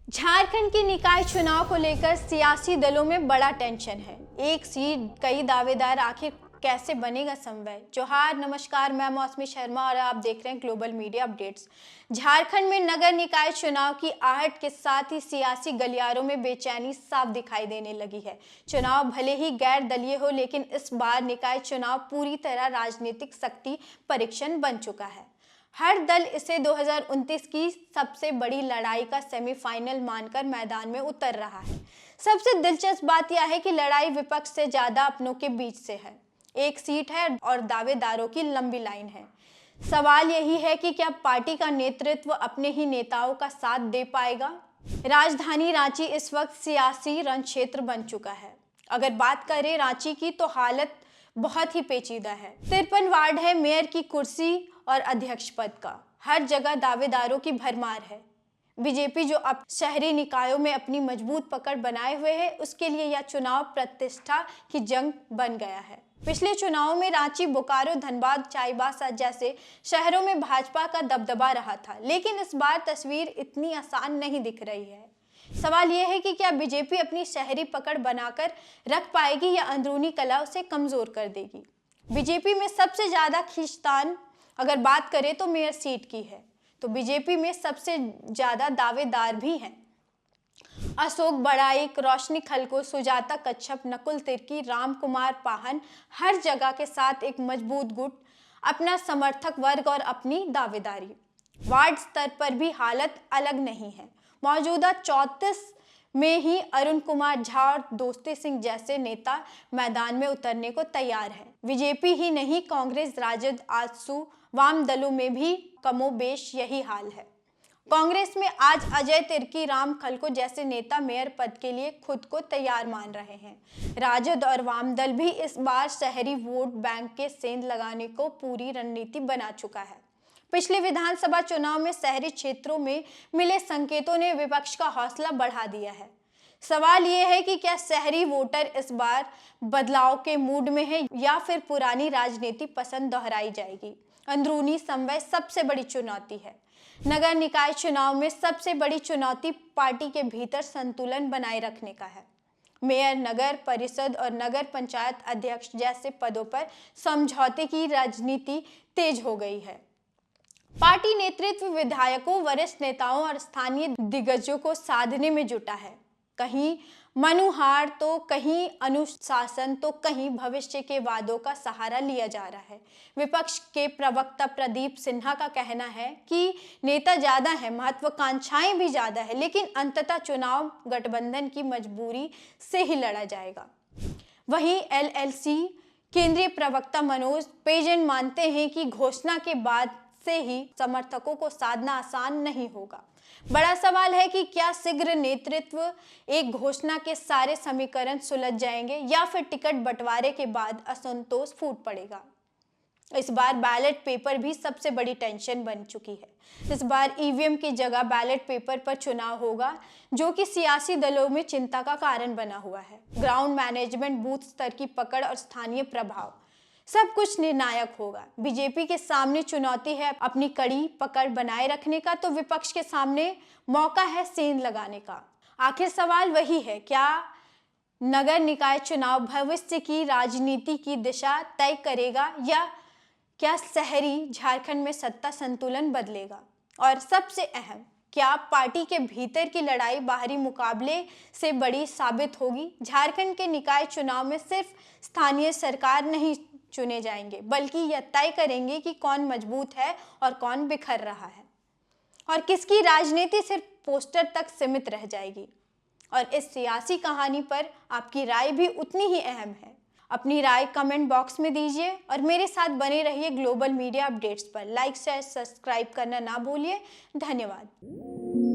झारखंड के निकाय चुनाव को लेकर सियासी दलों में बड़ा टेंशन है। एक सीट, कई दावेदार, आखिर कैसे बनेगा समन्वय। जोहार, नमस्कार, मैं मौसमी शर्मा और आप देख रहे हैं ग्लोबल मीडिया अपडेट्स। झारखंड में नगर निकाय चुनाव की आहट के साथ ही सियासी गलियारों में बेचैनी साफ दिखाई देने लगी है। चुनाव भले ही गैर दलीय हो, लेकिन इस बार निकाय चुनाव पूरी तरह राजनीतिक शक्ति परीक्षण बन चुका है। हर दल इसे 2029 की सबसे बड़ी लड़ाई का सेमीफाइनल मानकर मैदान में उतर रहा है। सबसे दिलचस्प बात यह है कि लड़ाई विपक्ष से ज्यादा अपनों के बीच से है। एक सीट है और दावेदारों की लंबी लाइन है। सवाल यही है कि क्या पार्टी का नेतृत्व अपने ही नेताओं का साथ दे पाएगा। राजधानी रांची इस वक्त सियासी रणक्षेत्र बन चुका है। अगर बात करें रांची की तो हालत बहुत ही पेचीदा है। 53 वार्ड है, मेयर की कुर्सी और अध्यक्ष पद का हर जगह दावेदारों की भरमार है। बीजेपी जो अब शहरी निकायों में अपनी मजबूत पकड़ बनाए हुए है, उसके लिए यह चुनाव प्रतिष्ठा की जंग बन गया है। पिछले चुनावों में रांची, बोकारो, धनबाद, चाईबासा जैसे शहरों में भाजपा का दबदबा रहा था, लेकिन इस बार तस्वीर इतनी आसान नहीं दिख रही है। सवाल यह है कि क्या बीजेपी अपनी शहरी पकड़ बनाकर रख पाएगी या अंदरूनी कला उसे कमजोर कर देगी। बीजेपी में सबसे ज्यादा खींचतान अगर बात करें तो मेयर सीट की है, तो बीजेपी में सबसे ज्यादा दावेदार भी हैं। अशोक बड़ाइक, रोशनी खलको, सुजाता कच्छप, नकुल तिर्की, राम कुमार पाहन, हर जगह के साथ एक मजबूत गुट, अपना समर्थक वर्ग और अपनी दावेदारी। वार्ड स्तर पर भी हालत अलग नहीं है। मौजूदा 34 में ही अरुण कुमार झा और दोस्ती सिंह जैसे नेता मैदान में उतरने को तैयार है। बीजेपी ही नहीं, कांग्रेस, राजद, आजसू, वाम दलों में भी कमोबेश यही हाल है। कांग्रेस में आज अजय तिर्की, राम खलको जैसे नेता मेयर पद के लिए खुद को तैयार मान रहे हैं। राजद और वाम दल भी इस बार शहरी वोट बैंक के सेंध लगाने को पूरी रणनीति बना चुका है। पिछले विधानसभा चुनाव में शहरी क्षेत्रों में मिले संकेतों ने विपक्ष का हौसला बढ़ा दिया है। सवाल यह है कि क्या शहरी वोटर इस बार बदलाव के मूड में है या फिर पुरानी राजनीति पसंद दोहराई जाएगी। अंदरूनी समन्वय सबसे बड़ी चुनौती है। नगर निकाय चुनाव में सबसे बड़ी चुनौती पार्टी के भीतर संतुलन बनाए रखने का है। मेयर, नगर परिषद और नगर पंचायत अध्यक्ष जैसे पदों पर समझौते की राजनीति तेज हो गई है। पार्टी नेतृत्व विधायकों, वरिष्ठ नेताओं और स्थानीय दिग्गजों को साधने में जुटा है। कहीं मनुहार तो कहीं अनुशासन तो कहीं भविष्य के वादों का सहारा लिया जा रहा है। विपक्ष के प्रवक्ता प्रदीप सिन्हा का कहना है कि नेता ज्यादा है, महत्वाकांक्षाएं भी ज्यादा है, लेकिन अंततः चुनाव गठबंधन की मजबूरी से ही लड़ा जाएगा। वहीं एलएलसी केंद्रीय प्रवक्ता मनोज पेजन मानते हैं कि घोषणा के बाद से ही समर्थकों को साधना आसान नहीं होगा। बड़ा सवाल है कि क्या शीघ्र नेतृत्व एक घोषणा के सारे समीकरण सुलझ जाएंगे या फिर टिकट बंटवारे के बाद असंतोष फूट पड़ेगा। इस बार बैलेट पेपर भी सबसे बड़ी टेंशन बन चुकी है। इस बार ईवीएम की जगह बैलेट पेपर पर चुनाव होगा, जो कि सियासी दलों में चिंता का कारण बना हुआ है। ग्राउंड मैनेजमेंट, बूथ स्तर की पकड़ और स्थानीय प्रभाव सब कुछ निर्णायक होगा। बीजेपी के सामने चुनौती है अपनी कड़ी पकड़ बनाए रखने का, तो विपक्ष के सामने मौका है सेंध लगाने का। आखिर सवाल वही है, क्या नगर निकाय चुनाव भविष्य की राजनीति की दिशा तय करेगा या क्या शहरी झारखंड में सत्ता संतुलन बदलेगा। और सबसे अहम, क्या पार्टी के भीतर की लड़ाई बाहरी मुकाबले से बड़ी साबित होगी। झारखंड के निकाय चुनाव में सिर्फ स्थानीय सरकार नहीं चुने जाएंगे, बल्कि यह तय करेंगे कि कौन मजबूत है और कौन बिखर रहा है, और किसकी राजनीति सिर्फ पोस्टर तक सीमित रह जाएगी। और इस सियासी कहानी पर आपकी राय भी उतनी ही अहम है। अपनी राय कमेंट बॉक्स में दीजिए और मेरे साथ बने रहिए ग्लोबल मीडिया अपडेट्स पर। लाइक, शेयर, सब्सक्राइब करना ना भूलिए। धन्यवाद।